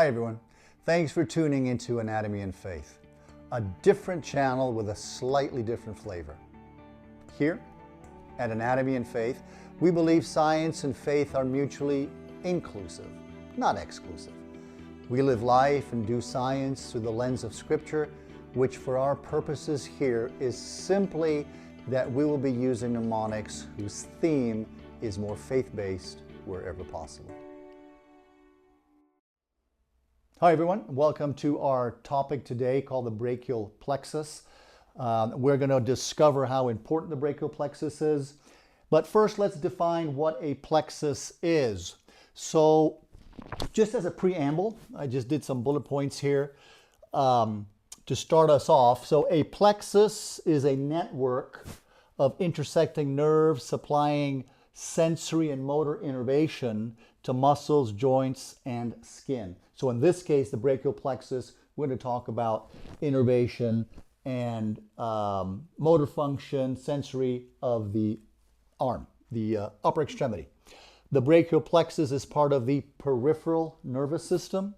Hi everyone, thanks for tuning into Anatomy and Faith, a different channel with a slightly different flavor. Here at Anatomy and Faith, we believe science and faith are mutually inclusive, not exclusive. We live life and do science through the lens of Scripture, which for our purposes here is simply that we will be using mnemonics whose theme is more faith-based wherever possible. Hi everyone, welcome to our topic today called the brachial plexus. We're going to discover how important the brachial plexus is. But first, let's define what a plexus is. So just as a preamble, I just did some bullet points here to start us off. So a plexus is a network of intersecting nerves supplying sensory and motor innervation to muscles, joints, and skin. So in this case, the brachial plexus, we're going to talk about innervation and motor function, sensory of the arm, the upper extremity. The brachial plexus is part of the peripheral nervous system.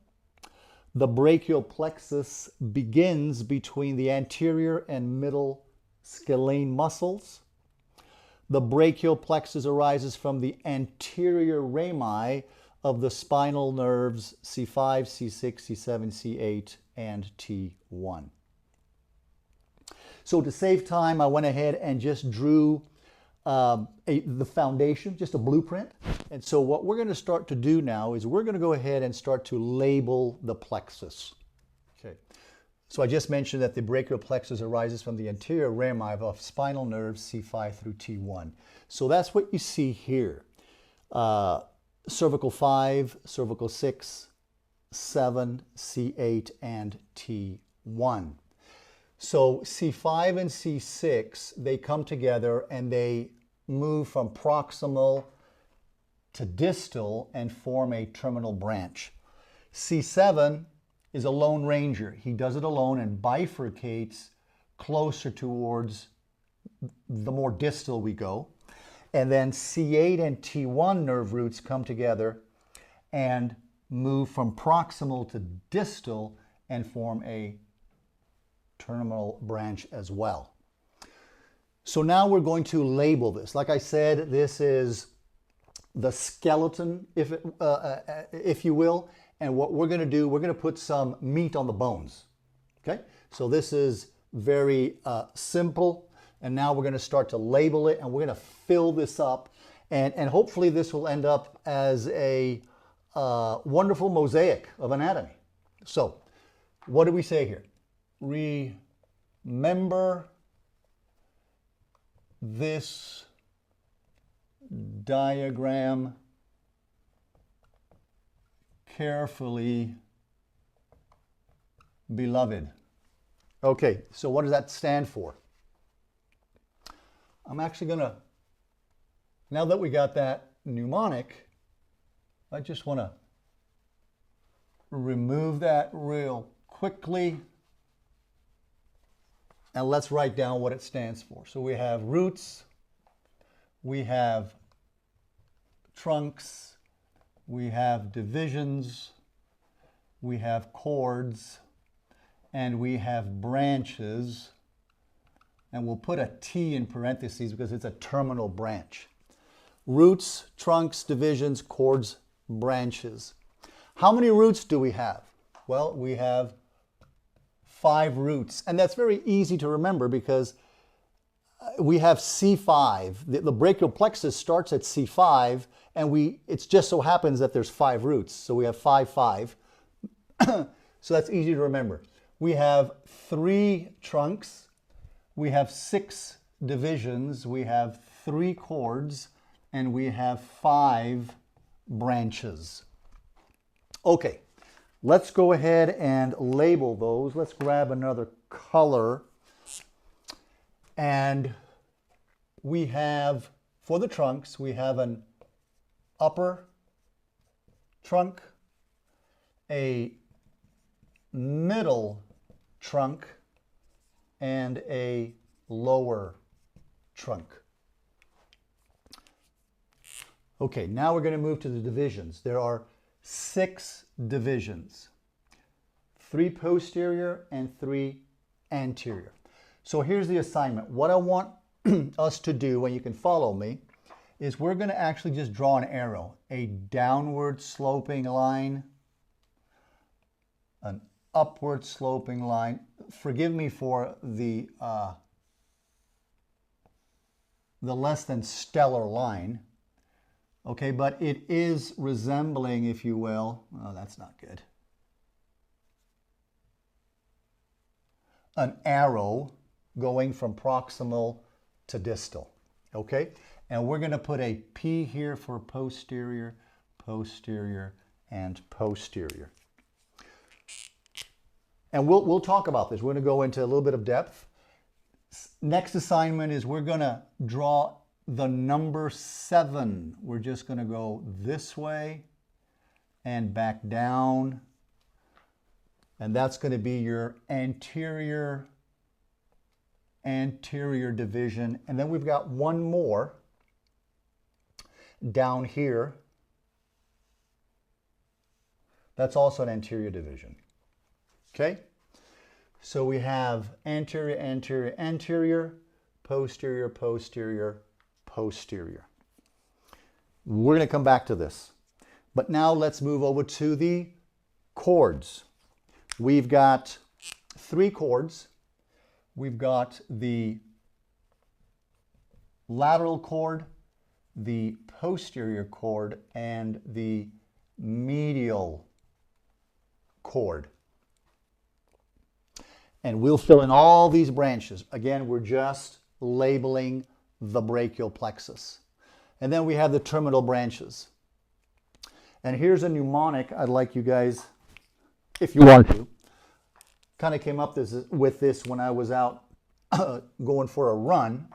The brachial plexus begins between the anterior and middle scalene muscles. The brachial plexus arises from the anterior rami of the spinal nerves C5, C6, C7, C8, and T1. So to save time, I went ahead and just drew the foundation, just a blueprint. And so what we're going to start to do now is we're going to go ahead and start to label the plexus. Okay. So I just mentioned that the brachial plexus arises from the anterior rami of spinal nerves C5 through T1. So that's what you see here. Cervical 5, cervical 6, 7, C8, and T1. So C5 and C6, they come together and they move from proximal to distal and form a terminal branch. C7 is a lone ranger. He does it alone and bifurcates closer towards the more distal we go. And then C8 and T1 nerve roots come together and move from proximal to distal and form a terminal branch as well. So now we're going to label this. Like I said, this is the skeleton, if you will. And what we're going to do, we're going to put some meat on the bones. Okay? So this is very simple. And now we're going to start to label it and we're going to fill this up. And hopefully this will end up as a wonderful mosaic of anatomy. So what do we say here? Remember this diagram carefully, beloved. Okay, so what does that stand for? I'm actually going to, now that we got that mnemonic, I just want to remove that real quickly. And let's write down what it stands for. So we have roots, we have trunks, we have divisions, we have cords, and we have branches. And we'll put a T in parentheses because it's a terminal branch. Roots, trunks, divisions, cords, branches. How many roots do we have? Well, we have 5 roots. And that's very easy to remember because we have C5. The brachial plexus starts at C5 and it just so happens that there's 5 roots. So we have 5, 5. So that's easy to remember. We have 3 trunks. We have 6 divisions, we have 3 cords, and we have 5 branches. Okay, let's go ahead and label those. Let's grab another color. And we have, for the trunks, we have an upper trunk, a middle trunk, and a lower trunk. Okay, now we're going to move to the divisions. There are 6 divisions. 3 posterior, and 3 anterior. So here's the assignment. What I want us to do, and you can follow me, is we're going to actually just draw an arrow, a downward sloping line, an upward sloping line. Forgive me for the less than stellar line, okay, but it is resembling, if you will, oh, that's not good, an arrow going from proximal to distal, okay? And we're going to put a P here for posterior, posterior, and posterior. And we'll talk about this. We're going to go into a little bit of depth. Next assignment is we're going to draw the number 7. We're just going to go this way and back down. And that's going to be your anterior division. And then we've got one more down here. That's also an anterior division. Okay? So we have anterior, anterior, anterior, posterior, posterior, posterior. We're going to come back to this. But now let's move over to the chords. We've got 3 chords. We've got the lateral chord, the posterior chord, and the medial chord. And we'll fill in all these branches. Again, we're just labeling the brachial plexus. And then we have the terminal branches. And here's a mnemonic I'd like you guys, if you want to, kind of came up with this when I was out going for a run.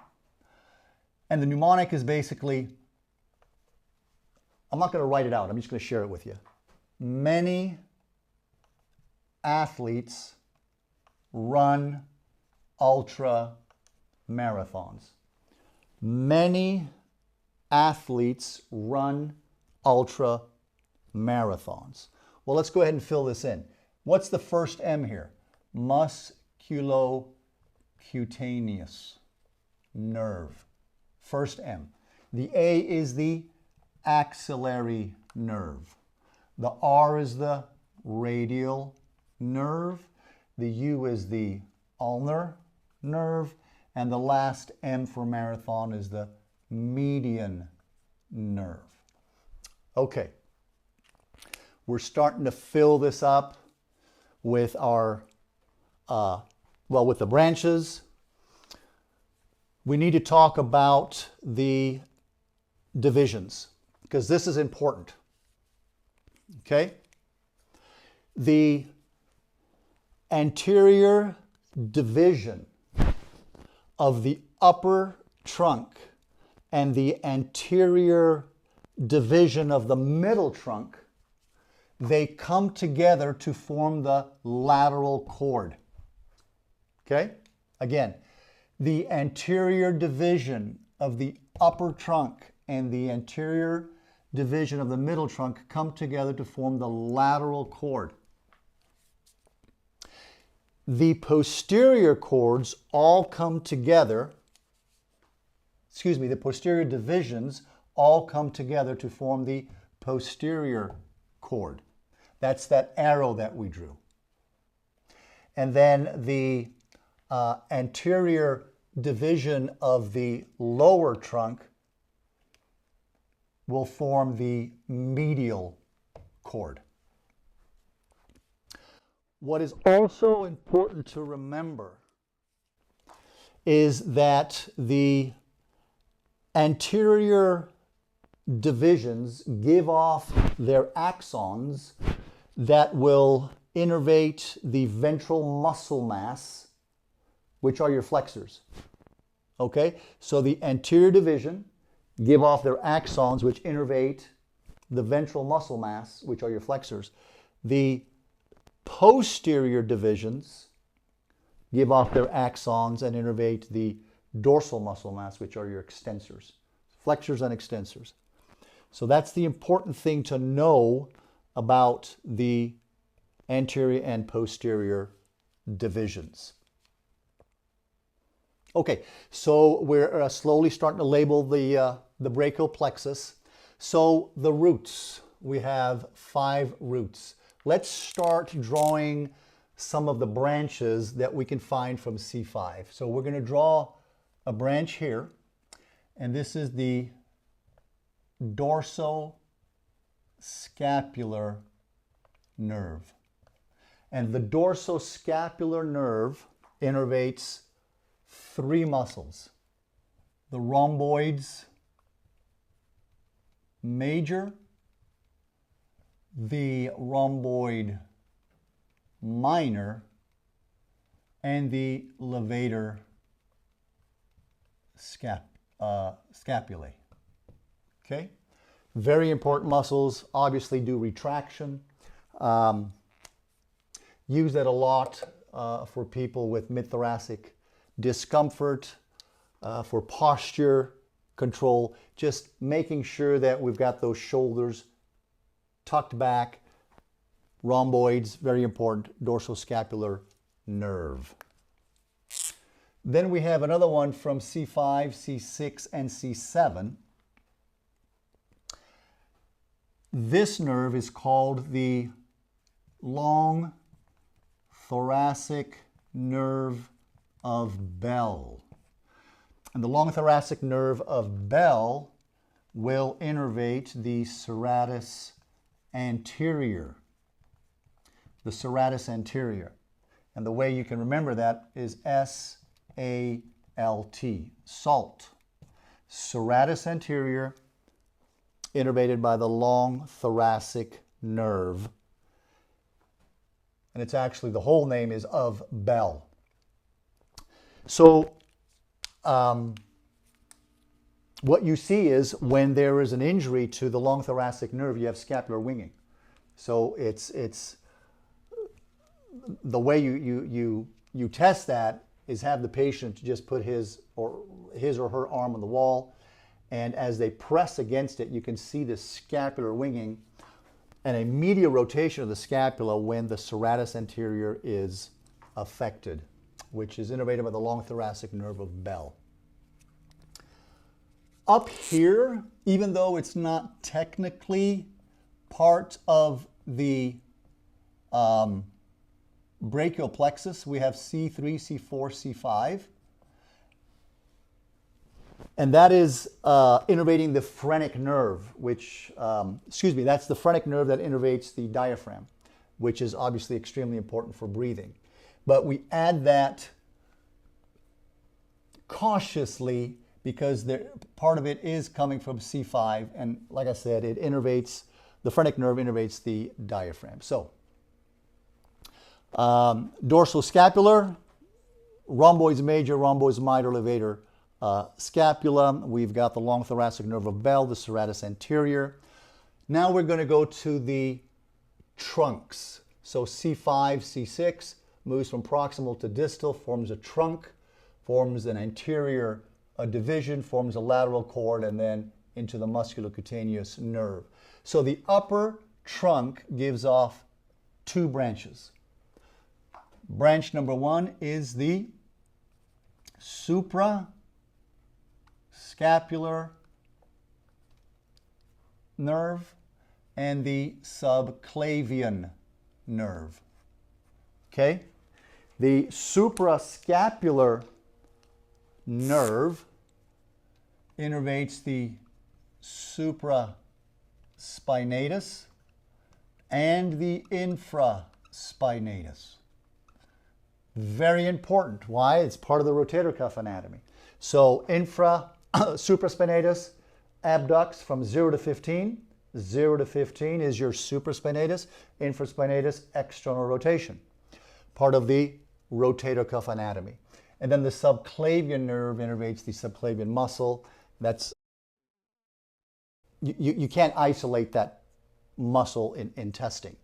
And the mnemonic is basically, I'm not going to write it out, I'm just going to share it with you. Many athletes run ultra marathons. Many athletes run ultra marathons. Well, let's go ahead and fill this in. What's the first M here? Musculocutaneous nerve. First M. The A is the axillary nerve. The R is the radial nerve. The U is the ulnar nerve. And the last M for marathon is the median nerve. Okay. We're starting to fill this up with our, with the branches. We need to talk about the divisions because this is important. Okay? The anterior division of the upper trunk and the anterior division of the middle trunk, they come together to form the lateral cord. Okay? Again, the anterior division of the upper trunk and the anterior division of the middle trunk come together to form the lateral cord. The posterior cords all come together, the posterior divisions all come together to form the posterior cord. That's that arrow that we drew. And then the anterior division of the lower trunk will form the medial cord. What is also important to remember is that the anterior divisions give off their axons that will innervate the ventral muscle mass, which are your flexors. Okay? So the anterior division give off their axons, which innervate the ventral muscle mass, which are your flexors. The posterior divisions give off their axons and innervate the dorsal muscle mass, which are your extensors. Flexors and extensors. So that's the important thing to know about the anterior and posterior divisions. Okay, so we're slowly starting to label the brachial plexus. So the roots, we have 5 roots. Let's start drawing some of the branches that we can find from C5. So we're going to draw a branch here, and this is the dorsoscapular nerve. And the dorsoscapular nerve innervates 3 muscles: the rhomboids major, the rhomboid minor, and the levator scapulae. Okay? Very important muscles, obviously do retraction. Use that a lot for people with mid-thoracic discomfort, for posture control, just making sure that we've got those shoulders tucked back. Rhomboids, very important, dorsoscapular nerve. Then we have another one from C5, C6, and C7. This nerve is called the long thoracic nerve of Bell. And the long thoracic nerve of Bell will innervate the serratus anterior. The serratus anterior. And the way you can remember that is S-A-L-T, SALT. Serratus anterior, innervated by the long thoracic nerve. And it's actually, the whole name is of Bell. So what you see is when there is an injury to the long thoracic nerve, you have scapular winging. So it's the way you test that is have the patient just put his or her arm on the wall, and as they press against it, you can see the scapular winging and a medial rotation of the scapula when the serratus anterior is affected, which is innervated by the long thoracic nerve of Bell. Up here, even though it's not technically part of the brachial plexus, we have C3, C4, C5. And that is innervating the phrenic nerve, which, that's the phrenic nerve that innervates the diaphragm, which is obviously extremely important for breathing. But we add that cautiously because part of it is coming from C5. And like I said, it innervates, the phrenic nerve innervates the diaphragm. So, dorsoscapular, rhomboids major, rhomboids minor, levator scapula. We've got the long thoracic nerve of Bell, the serratus anterior. Now we're going to go to the trunks. So C5, C6 moves from proximal to distal, forms a trunk, forms an anterior division, forms a lateral cord, and then into the musculocutaneous nerve. So the upper trunk gives off 2 branches. Branch number 1 is the suprascapular nerve and the subclavian nerve. Okay? The suprascapular nerve innervates the supraspinatus and the infraspinatus. Very important. Why? It's part of the rotator cuff anatomy. So supraspinatus abducts from 0 to 15. 0 to 15 is your supraspinatus. Infraspinatus, external rotation. Part of the rotator cuff anatomy. And then the subclavian nerve innervates the subclavian muscle. That's you can't isolate that muscle in testing.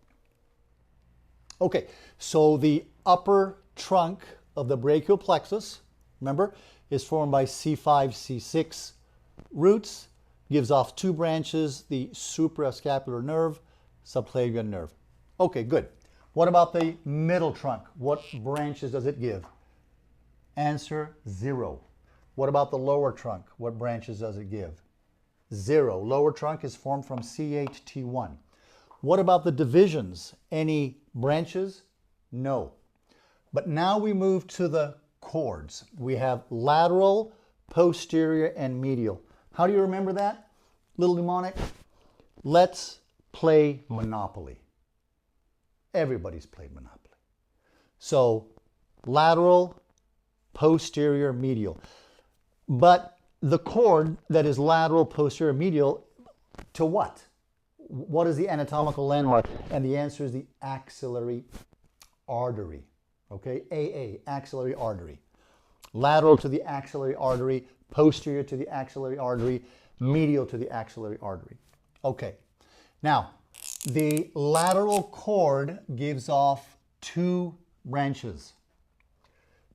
Okay, so the upper trunk of the brachial plexus, remember, is formed by C5, C6 roots, gives off 2 branches, the suprascapular nerve, subclavian nerve. Okay, good. What about the middle trunk? What branches does it give? Answer, 0. What about the lower trunk? What branches does it give? 0. Lower trunk is formed from C8, T1. What about the divisions? Any branches? No. But now we move to the chords. We have lateral, posterior, and medial. How do you remember that, little mnemonic? Let's play Monopoly. Everybody's played Monopoly. So lateral, posterior, medial. But the chord that is lateral, posterior, medial, to what? What is the anatomical landmark? And the answer is the axillary artery. Okay, AA, axillary artery. Lateral to the axillary artery, posterior to the axillary artery, medial to the axillary artery. Okay, now the lateral cord gives off 2 branches.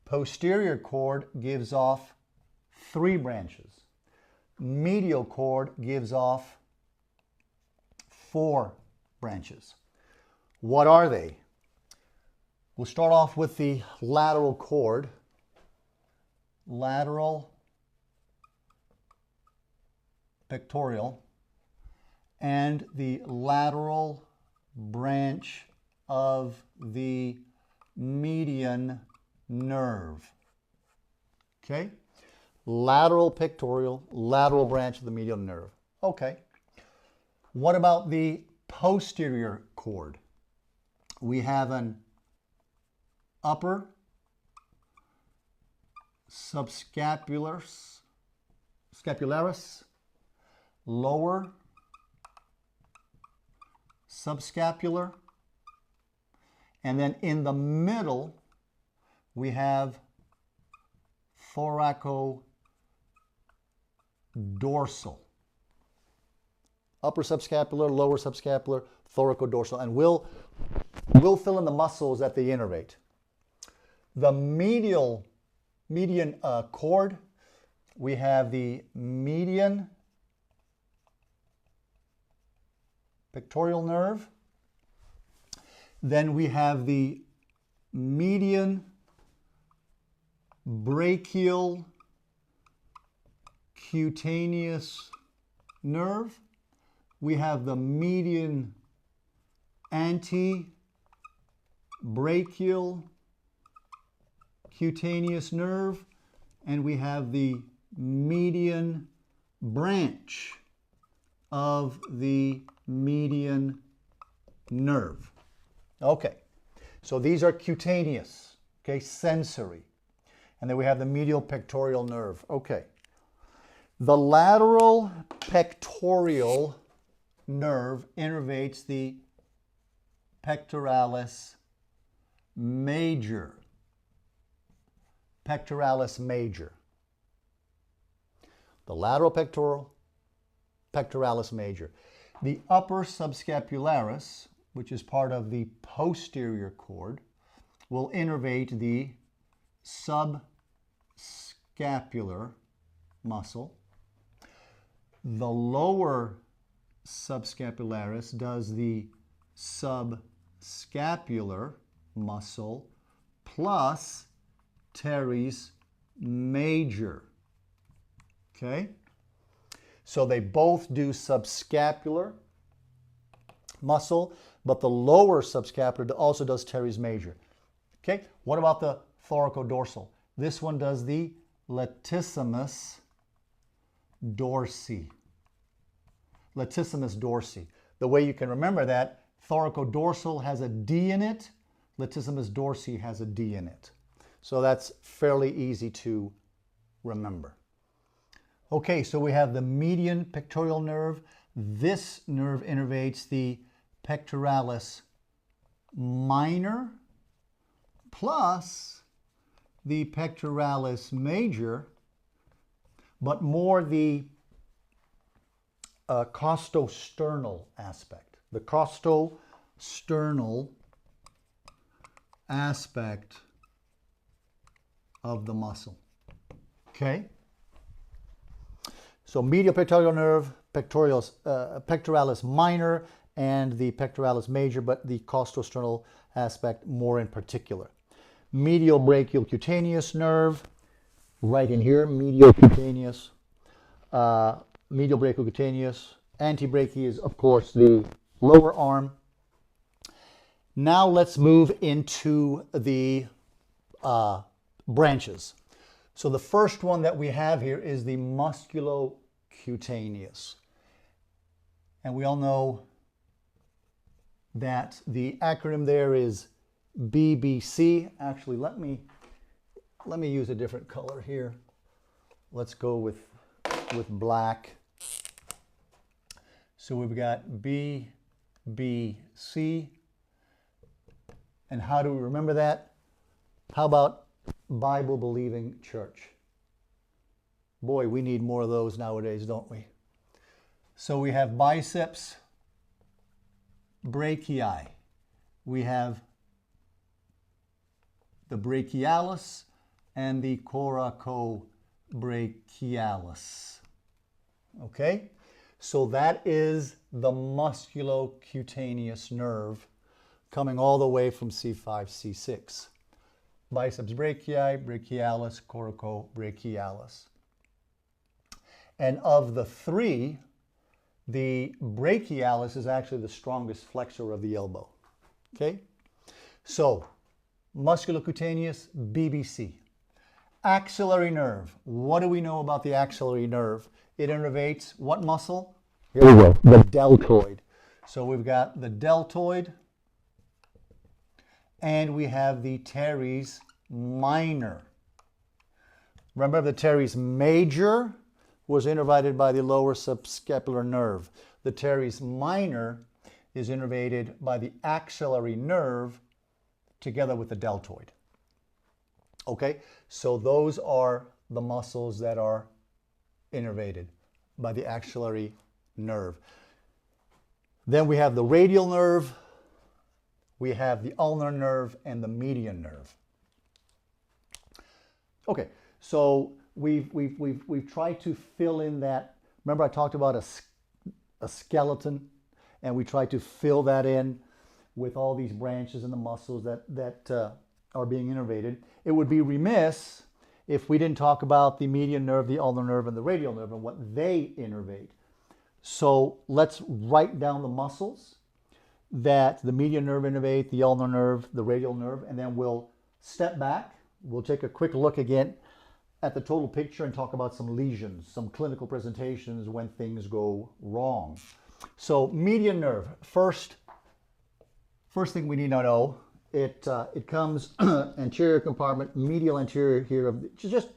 Posterior cord gives off 3 branches. Medial cord gives off 4 branches. What are they? We'll start off with the lateral cord. Lateral pectoral and the lateral branch of the median nerve. Okay? Lateral pectoral, lateral branch of the median nerve. Okay. What about the posterior cord? We have an upper subscapularis, lower subscapular, and then in the middle we have thoracodorsal. Upper subscapular, lower subscapular, thoracodorsal, and we'll fill in the muscles that they innervate. The median cord, we have the median pectoral nerve. Then we have the median brachial cutaneous nerve. We have the median antebrachial cutaneous nerve, and we have the median branch of the median nerve. Okay, so these are cutaneous, okay, sensory. And then we have the medial pectoral nerve. Okay. The lateral pectoral nerve innervates the pectoralis major. Pectoralis major. The lateral pectoralis major. The upper subscapularis, which is part of the posterior cord, will innervate the subscapular muscle. The lower subscapularis does the subscapular muscle plus teres major. Okay? So they both do subscapular muscle, but the lower subscapular also does teres major. Okay? What about the thoracodorsal? This one does the latissimus dorsi. Latissimus dorsi. The way you can remember that, thoracodorsal has a D in it, latissimus dorsi has a D in it. So that's fairly easy to remember. Okay, so we have the median pectoral nerve. This nerve innervates the pectoralis minor plus the pectoralis major, but more the costosternal aspect. The costosternal aspect of the muscle. Okay? So medial pectoral nerve, pectoralis minor, and the pectoralis major, but the costosternal aspect more in particular. Medial brachial cutaneous nerve, right in here, medial cutaneous, medial brachial cutaneous. Antebrachial is, of course, the lower arm. Now let's move into the branches. So the first one that we have here is the musculocutaneous. And we all know that the acronym there is BBC. Actually, let me use a different color here. Let's go with black. So we've got BBC. And how do we remember that? How about Bible-believing church? Boy, we need more of those nowadays, don't we? So we have biceps brachii. We have the brachialis and the coracobrachialis. Okay? So that is the musculocutaneous nerve coming all the way from C5, C6. Biceps brachii, brachialis, coracobrachialis. And of the three, the brachialis is actually the strongest flexor of the elbow. Okay? So, musculocutaneous, BBC. Axillary nerve. What do we know about the axillary nerve? It innervates what muscle? Here we go, the deltoid. So we've got the deltoid, and we have the teres minor. Remember, the teres major was innervated by the lower subscapular nerve. The teres minor is innervated by the axillary nerve together with the deltoid. Okay, so those are the muscles that are innervated by the axillary nerve. Then we have the radial nerve, we have the ulnar nerve, and the median nerve. Okay, so we've tried to fill in that. Remember I talked about a skeleton, and we tried to fill that in with all these branches and the muscles that are being innervated. It would be remiss if we didn't talk about the median nerve, the ulnar nerve, and the radial nerve and what they innervate. So let's write down the muscles that the median nerve innervate, the ulnar nerve, the radial nerve, and then we'll step back. We'll take a quick look again at the total picture and talk about some lesions, some clinical presentations when things go wrong. So median nerve, first thing we need to know, it comes anterior compartment, medial anterior here, of just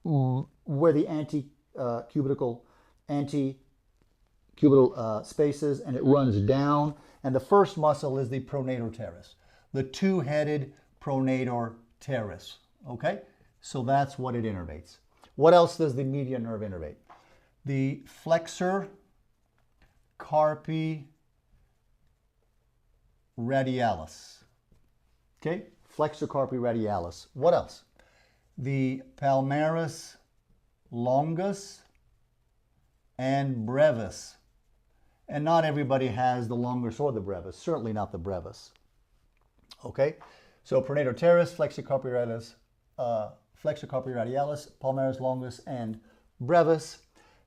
where the antecubital spaces, and it runs down. And the first muscle is the pronator teres, the two-headed pronator teres. Okay, so that's what it innervates. What else does the median nerve innervate? The flexor carpi radialis. Okay, flexor carpi radialis. What else? The palmaris longus and brevis. And not everybody has the longus or the brevis, certainly not the brevis. Okay, so pronator teres, flexor carpi radialis, palmaris longus, and brevis.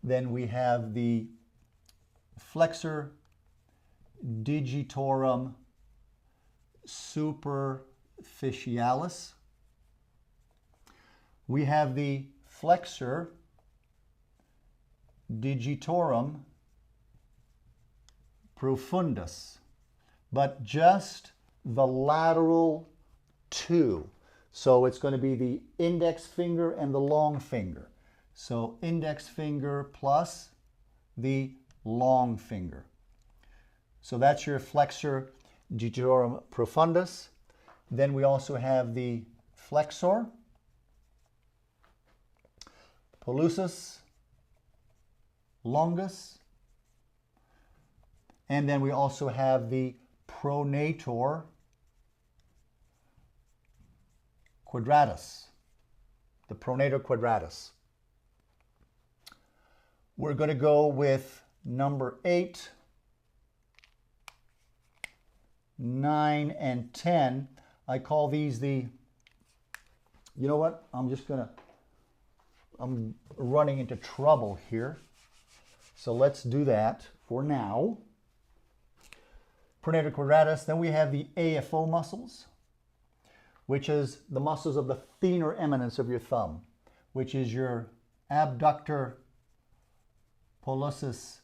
Then we have the flexor digitorum superficialis. We have the flexor digitorum profundus, but just the lateral two. So it's going to be the index finger and the long finger. So index finger plus the long finger. So that's your flexor digitorum profundus. Then we also have the flexor pollucis longus. And then we also have the pronator quadratus, the pronator quadratus. We're going to go with number 8, 9, and 10. I call these the, you know what? I'm running into trouble here. So let's do that for now. Pronator quadratus. Then we have the AFO muscles, which is the muscles of the thenar eminence of your thumb, which is your abductor pollicis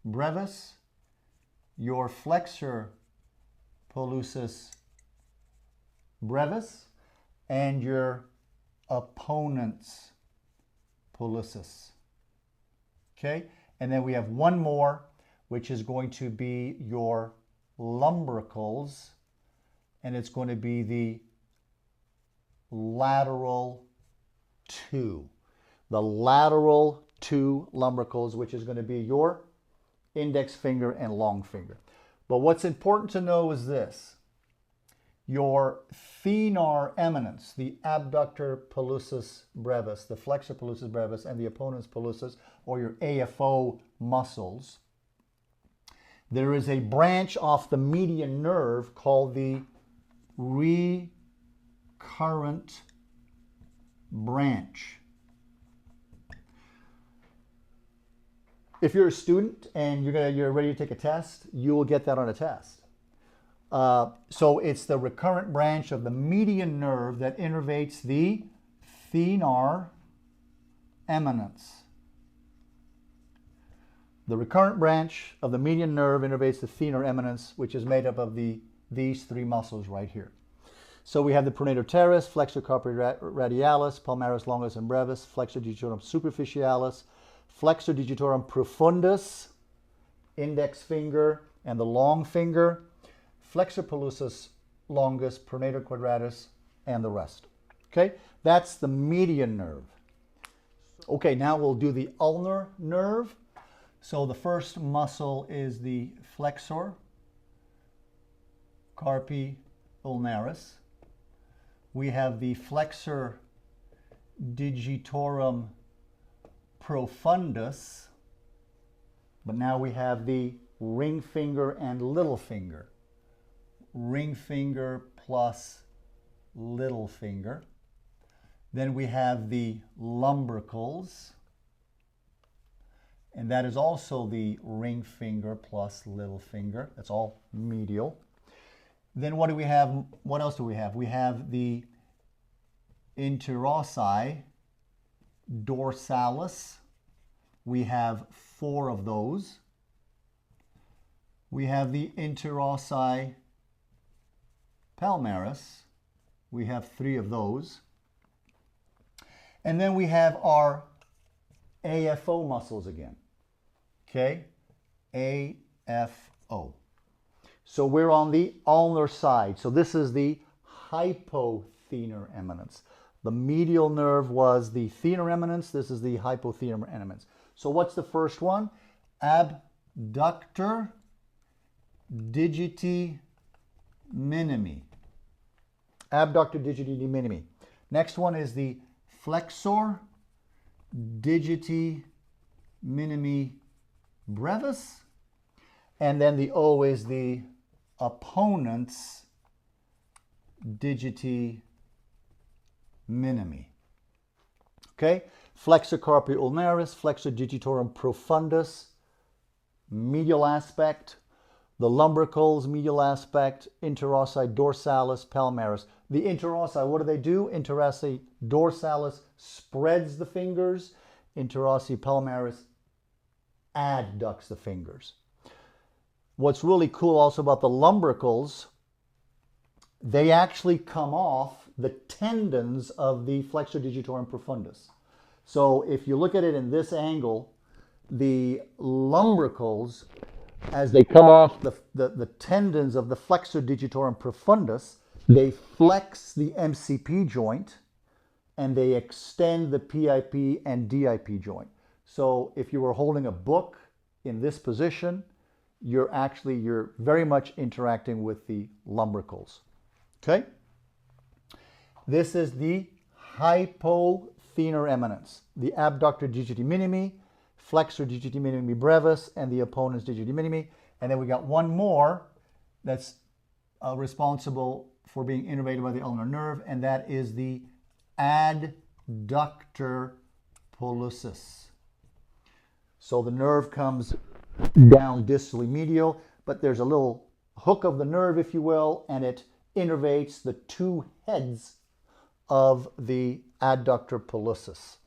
brevis, your flexor pollicis brevis, and your opponent's pollicis. Okay, and then we have one more, which is going to be your lumbricals, and it's going to be the lateral 2. The lateral 2 lumbricals, which is going to be your index finger and long finger. But what's important to know is this. Your thenar eminence, the abductor pollicis brevis, the flexor pollicis brevis, and the opponent's pollicis, or your AFO muscles, there is a branch off the median nerve called the recurrent branch. If you're a student and you're ready to take a test, you will get that on a test. So it's the recurrent branch of the median nerve that innervates the thenar eminence. The recurrent branch of the median nerve innervates the thenar eminence, which is made up of these 3 muscles right here. So we have the pronator teres, flexor carpi radialis, palmaris longus and brevis, flexor digitorum superficialis, flexor digitorum profundus, index finger and the long finger, flexor pollicis longus, pronator quadratus, and the rest. Okay, that's the median nerve. Okay, now we'll do the ulnar nerve. So the first muscle is the flexor carpi ulnaris. We have the flexor digitorum profundus, but now we have the ring finger and little finger. Ring finger plus little finger. Then we have the lumbricals, and that is also the ring finger plus little finger. That's all medial. Then what do we have? What else do we have? We have the interossi dorsalis. We have 4 of those. We have the interossi palmaris. We have 3 of those. And then we have our AFO muscles again. Okay? AFO. So we're on the ulnar side. So this is the hypothenar eminence. The medial nerve was the thenar eminence. This is the hypothenar eminence. So what's the first one? Abductor digiti minimi. Abductor digiti minimi. Next one is the flexor digiti minimi brevis. And then the O is the opponent's digiti minimi. Okay? Flexor carpi ulnaris, flexor digitorum profundus, medial aspect. The lumbricals, medial aspect, interossi dorsalis, palmaris. The interossi, what do? Interossi dorsalis spreads the fingers. Interossi palmaris adducts the fingers. What's really cool also about the lumbricals, they actually come off the tendons of the flexor digitorum profundus. So if you look at it in this angle, the lumbricals, as they come off the tendons of the flexor digitorum profundus, they flex the MCP joint and they extend the PIP and DIP joint. So if you were holding a book in this position, you're very much interacting with the lumbricals. Okay? This is the hypothenar eminence, the abductor digiti minimi, flexor digiti minimi brevis, and the opponent's digiti minimi. And then we got one more, that's responsible for being innervated by the ulnar nerve, and that is the adductor pollicis. So the nerve comes down distally medial, but there's a little hook of the nerve, if you will, and it innervates the two heads of the adductor pollicis.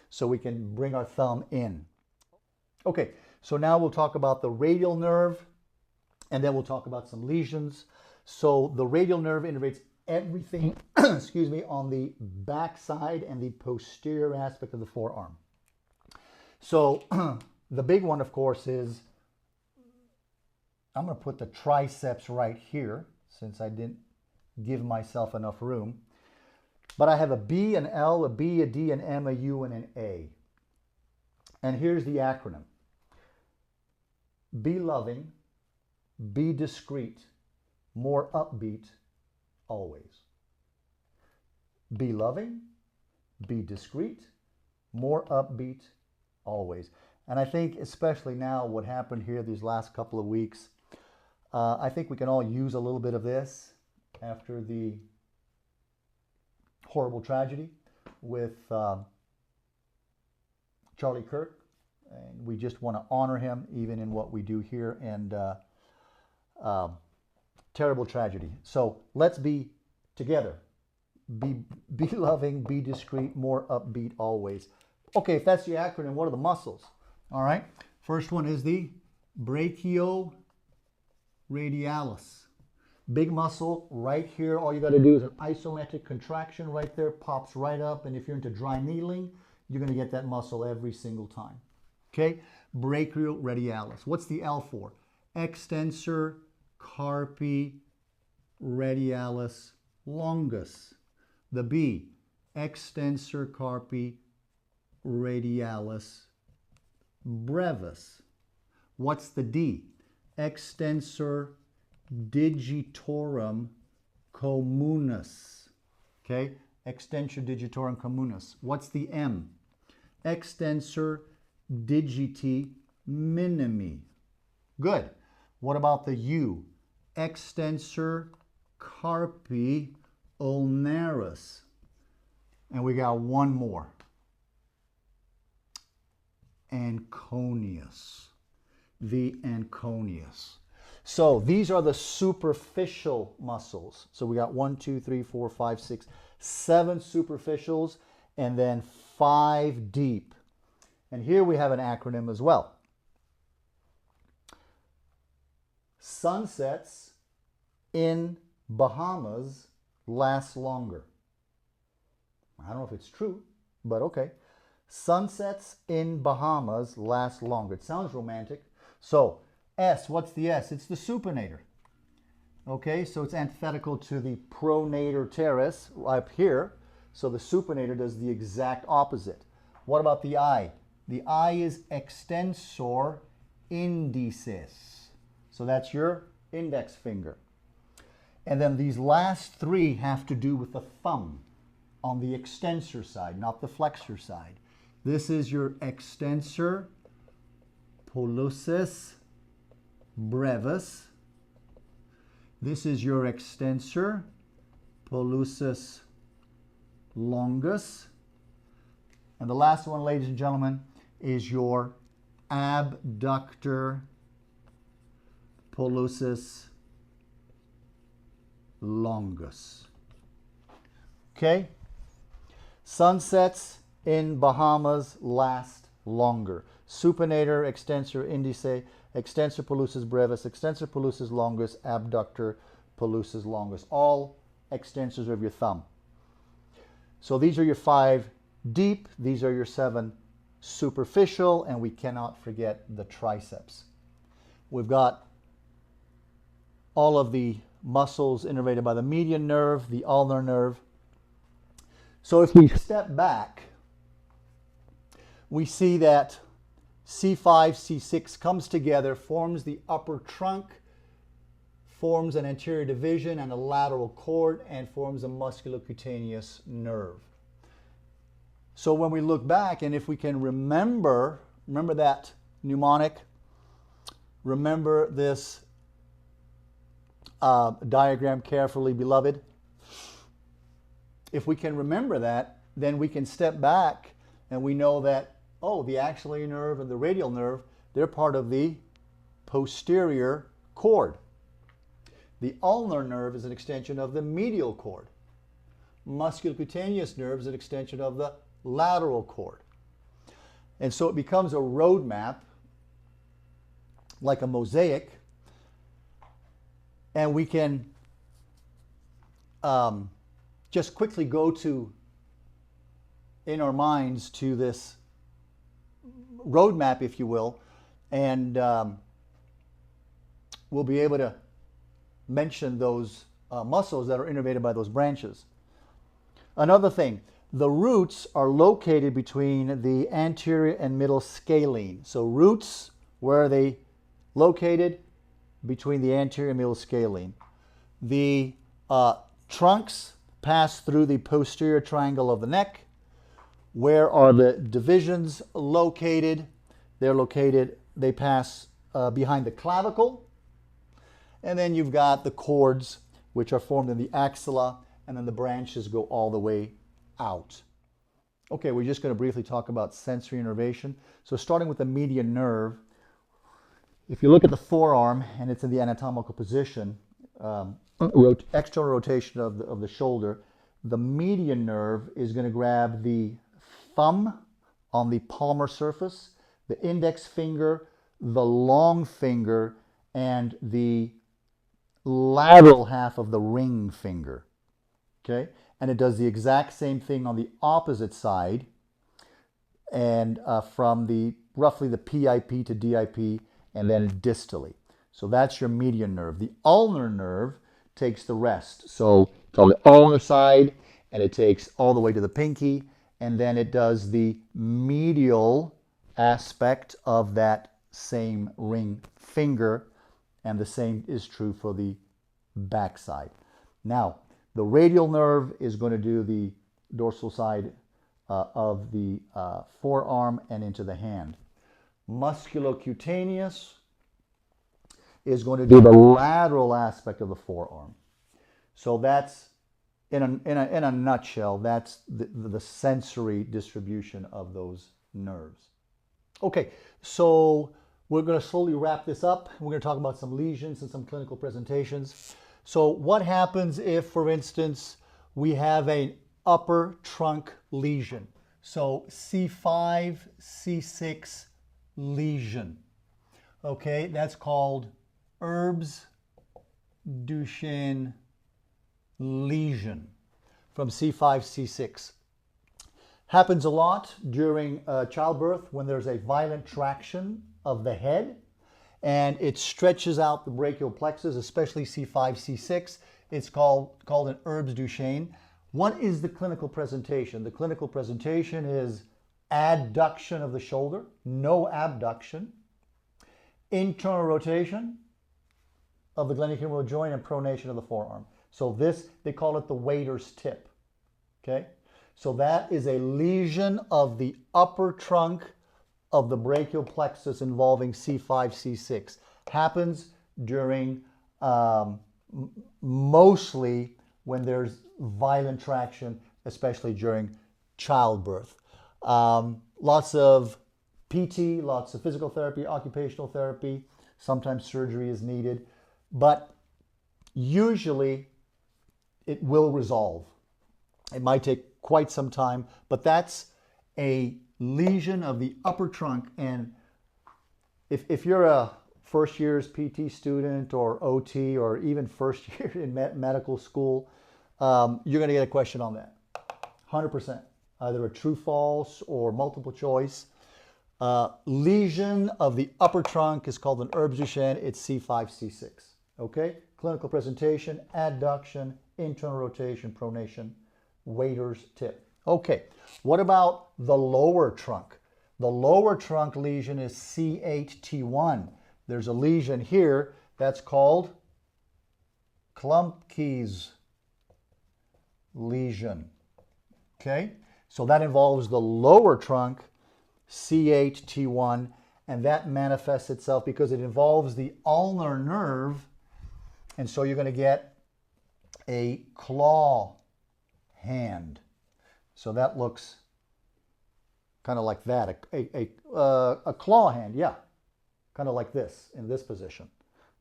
So we can bring our thumb in. Okay, so now we'll talk about the radial nerve, and then we'll talk about some lesions. So the radial nerve innervates everything, excuse me, on the back side and the posterior aspect of the forearm. So the big one, of course, is, I'm going to put the triceps right here, since I didn't give myself enough room. But I have a B, an L, a B, a D, an M, a U, and an A. And here's the acronym. Be loving, be discreet, more upbeat, always. Be loving, be discreet, more upbeat, always. And I think especially now what happened here these last couple of weeks, I think we can all use a little bit of this after the horrible tragedy with Charlie Kirk. And we just want to honor him even in what we do here, and terrible tragedy. So let's be together. Be loving, be discreet, more upbeat, always. Okay, if that's the acronym, what are the muscles? All right, first one is the brachioradialis. Big muscle right here. All you got to do is an isometric contraction right there, pops right up. And if you're into dry needling, you're going to get that muscle every single time. Okay, brachioradialis. What's the L for? Extensor carpi radialis longus. The B, extensor carpi radialis brevis. What's the D? Extensor digitorum communis. Okay, extensor digitorum communis. What's the M? Extensor digiti minimi. Good. What about the U? Extensor carpi ulnaris. And we got one more. Anconius. The anconius. So these are the superficial muscles. So we got 1, 2, 3, 4, 5, 6, 7 superficials, and then 5 deep. And here we have an acronym as well. Sunsets in Bahamas last longer. I don't know if it's true, but okay. Sunsets in Bahamas last longer. It sounds romantic. So S, what's the S? It's the supinator. Okay, so it's antithetical to the pronator teres up here. So the supinator does the exact opposite. What about the I? The I is extensor indicis. So that's your index finger. And then these last 3 have to do with the thumb on the extensor side, not the flexor side. This is your extensor pollicis brevis. This is your extensor pollicis longus. And the last one, ladies and gentlemen, is your abductor pollicis longus. Okay? Sunsets in Bahamas last longer. Supinator, extensor indice, extensor pollicis brevis, extensor pollicis longus, abductor pollicis longus. All extensors of your thumb. So these are your 5 deep, these are your 7 superficial, and we cannot forget the triceps. We've got all of the muscles innervated by the median nerve, the ulnar nerve. So if we step back, we see that C5, C6 comes together, forms the upper trunk, forms an anterior division and a lateral cord, and forms a musculocutaneous nerve. So when we look back, and if we can remember that mnemonic, remember this diagram carefully, beloved. If we can remember that, then we can step back and we know that, oh, the axillary nerve and the radial nerve, they're part of the posterior cord. The ulnar nerve is an extension of the medial cord. Musculocutaneous nerve is an extension of the lateral cord. And so it becomes a road map, like a mosaic, and we can just quickly go to, in our minds, to this road map, if you will, and we'll be able to mention those muscles that are innervated by those branches. Another thing, the roots are located between the anterior and middle scalene. So roots, where are they located? Between the anterior and middle scalene. The trunks pass through the posterior triangle of the neck. Where are the divisions located? They pass behind the clavicle. And then you've got the cords, which are formed in the axilla, and then the branches go all the way out. Okay, we're just going to briefly talk about sensory innervation. So starting with the median nerve, if you look at the forearm and it's in the anatomical position, external rotation of the shoulder, the median nerve is going to grab the thumb on the palmar surface, the index finger, the long finger, and the lateral half of the ring finger. Okay, and it does the exact same thing on the opposite side, and from the roughly the PIP to DIP, and then distally. So that's your median nerve. The ulnar nerve takes the rest. So it's on the ulnar side, and it takes all the way to the pinky, and then it does the medial aspect of that same ring finger, and the same is true for the backside. Now, the radial nerve is going to do the dorsal side of the forearm and into the hand. Musculocutaneous is going to do the lateral aspect of the forearm. So that's, in a nutshell, that's the sensory distribution of those nerves. Okay, so we're going to slowly wrap this up. We're going to talk about some lesions and some clinical presentations. So what happens if, for instance, we have an upper trunk lesion? So C5, C6 lesion. Okay, that's called Erb's Duchenne lesion from C5, C6. Happens a lot during childbirth when there's a violent traction of the head and it stretches out the brachial plexus, especially C5, C6. It's called an Erb's Duchenne. What is the clinical presentation? The clinical presentation is adduction of the shoulder, no abduction, internal rotation of the glenohumeral joint, and pronation of the forearm. So this, they call it the waiter's tip. Okay? So that is a lesion of the upper trunk of the brachial plexus involving C5, C6. Happens during mostly when there's violent traction, especially during childbirth. Lots of PT, lots of physical therapy, occupational therapy, sometimes surgery is needed, but usually it will resolve. It might take quite some time, but that's a lesion of the upper trunk. And if you're a first year's PT student or OT or even first year in medical school, you're going to get a question on that. 100%. Either a true false or multiple choice. Lesion of the upper trunk is called an Erb's Duchenne. It's C5, C6. Okay? Clinical presentation, adduction, internal rotation, pronation, waiter's tip. Okay, what about the lower trunk? The lower trunk lesion is C8, T1. There's a lesion here that's called Klumpke's lesion. Okay, so that involves the lower trunk, C8, T1, and that manifests itself because it involves the ulnar nerve And so you're going to get a claw hand. So that looks kind of like that, a claw hand, yeah, kind of like this, in this position,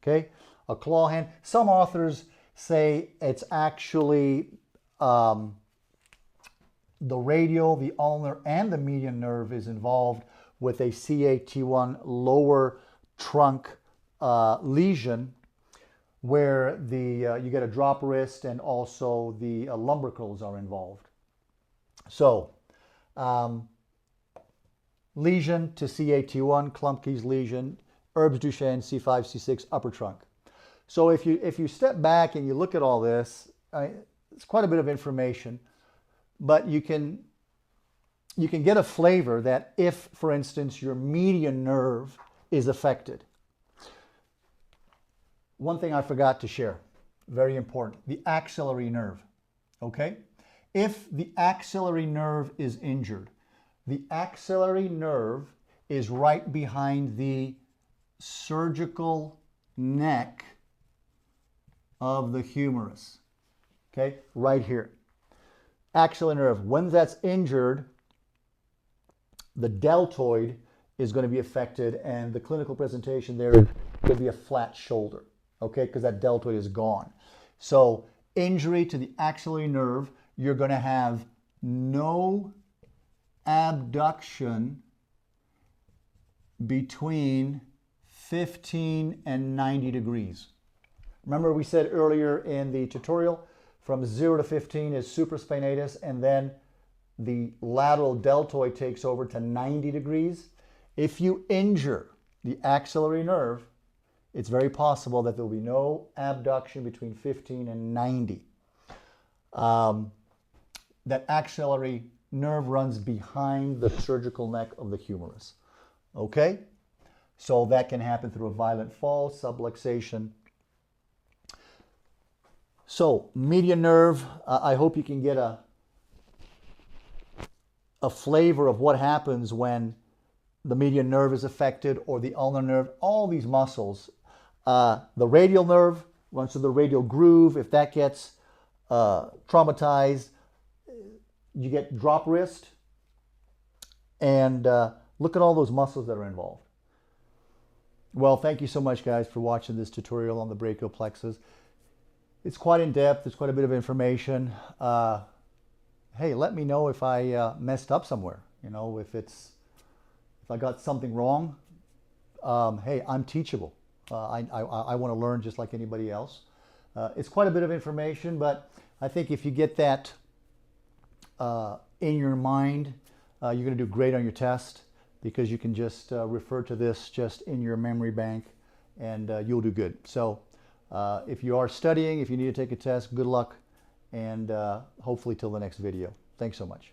okay? A claw hand. Some authors say it's actually the radial, the ulnar, and the median nerve is involved with a CAT1 lower trunk lesion, where you get a drop wrist and also the lumbricals are involved. So, lesion to CAT1, Klumpke's lesion, Erb's Duchenne, C5, C6, upper trunk. So if you step back and you look at all this, it's quite a bit of information, but you can get a flavor that if, for instance, your median nerve is affected. One thing I forgot to share, very important, the axillary nerve, okay? If the axillary nerve is injured, the axillary nerve is right behind the surgical neck of the humerus, okay? Right here. Axillary nerve, when that's injured, the deltoid is going to be affected, and the clinical presentation there is going to be a flat shoulder, okay, because that deltoid is gone. So injury to the axillary nerve, you're going to have no abduction between 15 and 90 degrees. Remember we said earlier in the tutorial, from 0 to 15 is supraspinatus, and then the lateral deltoid takes over to 90 degrees. If you injure the axillary nerve, it's very possible that there will be no abduction between 15 and 90. That axillary nerve runs behind the surgical neck of the humerus. Okay? So that can happen through a violent fall, subluxation. So, median nerve, I hope you can get a flavor of what happens when the median nerve is affected, or the ulnar nerve. All these muscles, the radial nerve runs through the radial groove. If that gets traumatized, you get drop wrist, and look at all those muscles that are involved. Well, thank you so much, guys, for watching this tutorial on the brachial plexus. It's quite in depth. It's quite a bit of information. Hey, let me know if I messed up somewhere. You know, if I got something wrong. Hey, I'm teachable. I want to learn just like anybody else. It's quite a bit of information, but I think if you get that in your mind, you're going to do great on your test, because you can just refer to this just in your memory bank, and you'll do good. So if you are studying, if you need to take a test, good luck, and hopefully till the next video. Thanks so much.